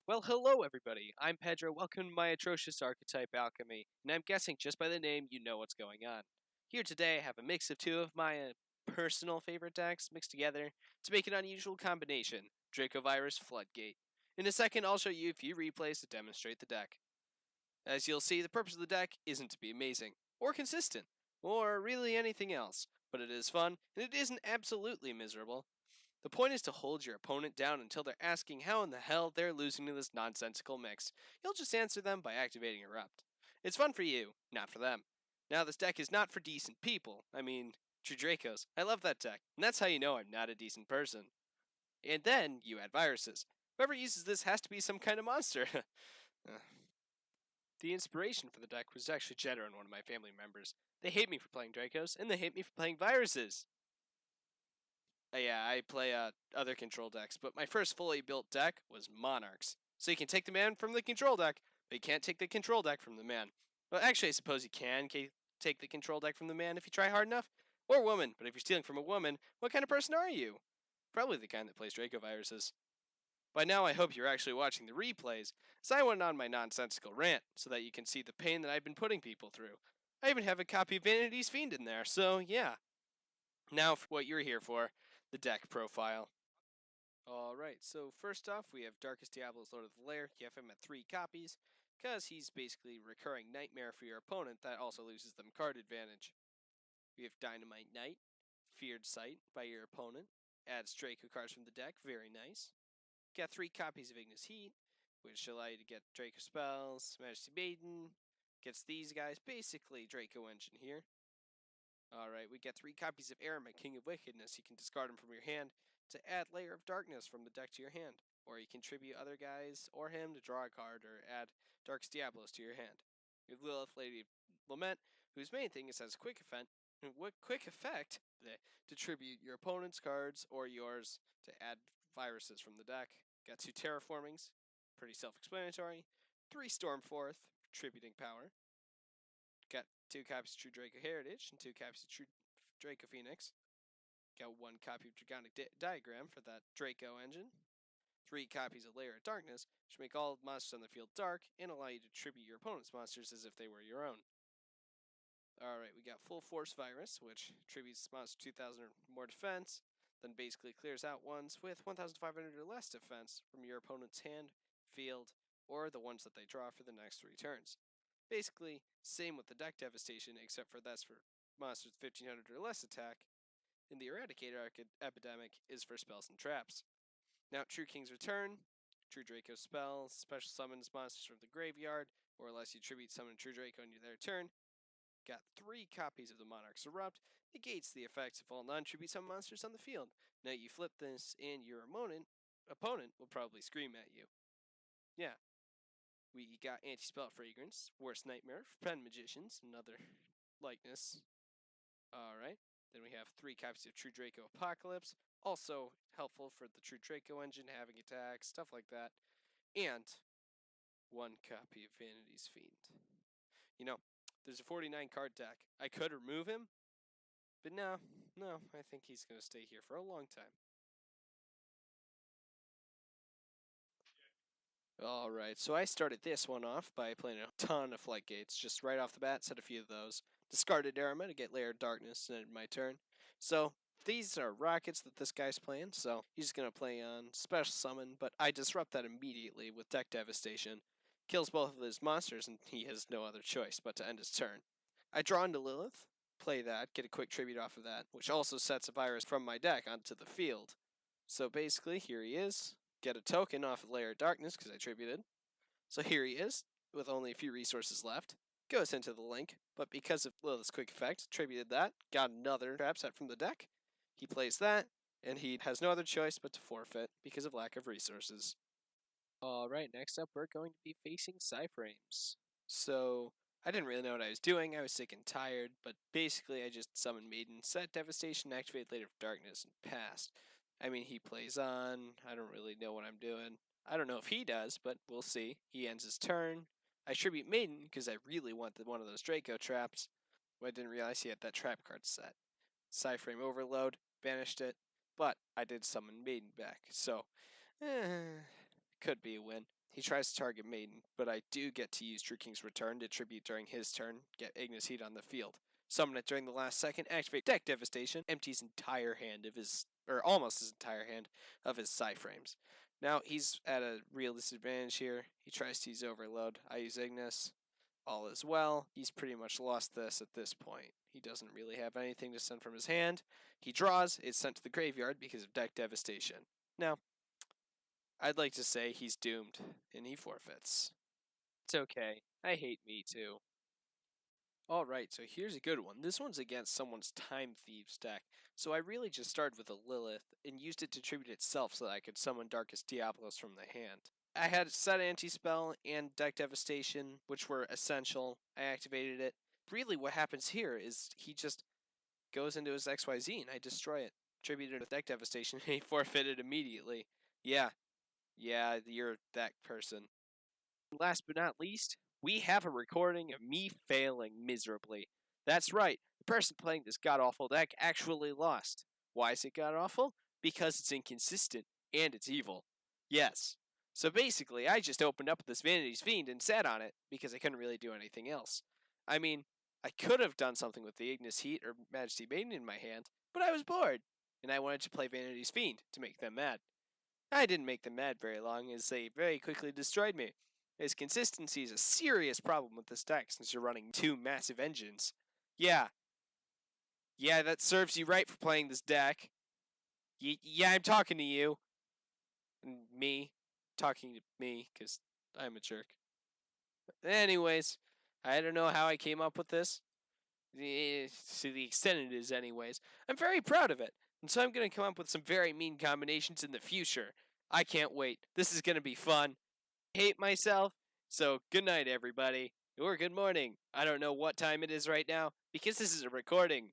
Well, hello everybody. I'm Pedro. Welcome to my Atrocious Archetype Alchemy, and I'm guessing just by the name you know what's going on. Here today, I have a mix of two of my personal favorite decks mixed together to make an unusual combination: DracoVirus Floodgate. In a second, I'll show you a few replays to demonstrate the deck. As you'll see, the purpose of the deck isn't to be amazing, or consistent, or really anything else, but it is fun, and it isn't absolutely miserable. The point is to hold your opponent down until they're asking how in the hell they're losing to this nonsensical mix. You'll just answer them by activating Erupt. It's fun for you, not for them. Now, this deck is not for decent people. I mean, True Dracos. I love that deck, and that's how you know I'm not a decent person. And then you add viruses. Whoever uses this has to be some kind of monster. The inspiration for the deck was actually Jeddah and one of my family members. They hate me for playing Dracos, and they hate me for playing viruses. Yeah, I play other control decks, but my first fully built deck was Monarchs. So you can take the man from the control deck, but you can't take the control deck from the man. Well, actually, I suppose you can take the control deck from the man if you try hard enough. Or woman, but if you're stealing from a woman, what kind of person are you? Probably the kind that plays DracoViruses. By now, I hope you're actually watching the replays, as I went on my nonsensical rant, so that you can see the pain that I've been putting people through. I even have a copy of Vanity's Fiend in there, so yeah. Now for what you're here for, the deck profile. Alright, so first off, we have Darkest Diablo's Lord of the Lair. You have him at 3 copies, because he's basically recurring nightmare for your opponent that also loses them card advantage. We have Dynamite Knight, Feared Sight by your opponent. Adds Draco cards from the deck, very nice. Got 3 copies of Ignis Heat, which allow you to get Draco spells. Majesty Maiden gets these guys, basically Draco Engine here. Alright, we get 3 copies of Aramet, King of Wickedness. You can discard them from your hand to add Layer of Darkness from the deck to your hand. Or you can tribute other guys or him to draw a card or add Darkest Diablos to your hand. You have Lilith, Lady of Lament, whose main thing is has quick effect to tribute your opponent's cards or yours to add viruses from the deck. Got 2 Terraformings, pretty self-explanatory. 3 Stormforth, tributing power. Got 2 copies of True Draco Heritage and 2 copies of True Draco Phoenix. Got 1 copy of Dragonic Diagram for that Draco engine. 3 copies of Layer of Darkness, which make all monsters on the field dark and allow you to tribute your opponent's monsters as if they were your own. Alright, we got Full Force Virus, which tributes monsters 2,000 or more defense, then basically clears out ones with 1,500 or less defense from your opponent's hand, field, or the ones that they draw for the next 3 turns. Basically, same with the deck devastation, except for that's for monsters 1,500 or less attack, and the Eradicator Epidemic is for spells and traps. Now, True King's Return, True Draco spells, special summons monsters from the graveyard, or unless you tribute summon True Draco on their turn. Got 3 copies of the Monarch's Erupt, negates the effects of all non-tribute summon monsters on the field. Now you flip this and your opponent will probably scream at you. Yeah. We got Anti-Spell Fragrance, Worst Nightmare, Pen Magicians, another likeness. Alright, then we have 3 copies of True Draco Apocalypse, also helpful for the True Draco engine, having attacks, stuff like that. And 1 copy of Vanity's Fiend. You know, there's a 49 card deck. I could remove him, but no, I think he's going to stay here for a long time. Alright, so I started this one off by playing a ton of Floodgates, just right off the bat, set a few of those. Discarded Aramet to get Layer of Darkness and ended my turn. So, these are rockets that this guy's playing, so he's going to play on Special Summon, but I disrupt that immediately with Deck Devastation. Kills both of his monsters, and he has no other choice but to end his turn. I draw into Lilith, play that, get a quick tribute off of that, which also sets a virus from my deck onto the field. So basically, here he is. Get a token off of Layer of Darkness because I tributed. So here he is, with only a few resources left. Goes into the link, but because of Lilith's quick effect, tributed that, got another trap set from the deck. He plays that, and he has no other choice but to forfeit because of lack of resources. Alright, next up we're going to be facing Cyframes. So, I didn't really know what I was doing, I was sick and tired, but basically I just summoned Maiden, set Devastation, activate Layer of Darkness, and passed. I mean, he plays on, I don't really know what I'm doing. I don't know if he does, but we'll see. He ends his turn. I tribute Maiden because I really wanted one of those Draco traps. But I didn't realize he had that trap card set. Cyframe Overload, banished it, but I did summon Maiden back, so Could be a win. He tries to target Maiden, but I do get to use True King's Return to tribute during his turn, get Ignis Heat on the field. Summon it during the last second, activate Deck Devastation, empties entire hand of his, or almost his entire hand of his Psy-frames. Now he's at a real disadvantage here. He tries to use Overload. I use Ignis. All is well. He's pretty much lost this at this point. He doesn't really have anything to send from his hand. He draws, it's sent to the graveyard because of Deck Devastation. Now, I'd like to say he's doomed, and he forfeits. It's okay. I hate me too. Alright, so here's a good one. This one's against someone's Time Thieves deck. So I really just started with a Lilith and used it to tribute itself so that I could summon Darkest Diablos from the hand. I had Set Anti-Spell and Deck Devastation, which were essential. I activated it. Really what happens here is he just goes into his XYZ and I destroy it. Tributed with Deck Devastation and he forfeited immediately. Yeah, you're that person. Last but not least, we have a recording of me failing miserably. That's right, the person playing this god-awful deck actually lost. Why is it god-awful? Because it's inconsistent, and it's evil. Yes. So basically, I just opened up this Vanity's Fiend and sat on it, because I couldn't really do anything else. I mean, I could have done something with the Ignis Heat or Majesty Maiden in my hand, but I was bored, and I wanted to play Vanity's Fiend to make them mad. I didn't make them mad very long, as they very quickly destroyed me. His consistency is a serious problem with this deck since you're running two massive engines. Yeah, that serves you right for playing this deck. Yeah, I'm talking to you. And me. Talking to me, because I'm a jerk. Anyways, I don't know how I came up with this. To the extent it is anyways. I'm very proud of it. And so I'm going to come up with some very mean combinations in the future. I can't wait. This is going to be fun. Hate myself. So good night, everybody. Or good morning. I don't know what time it is right now because this is a recording.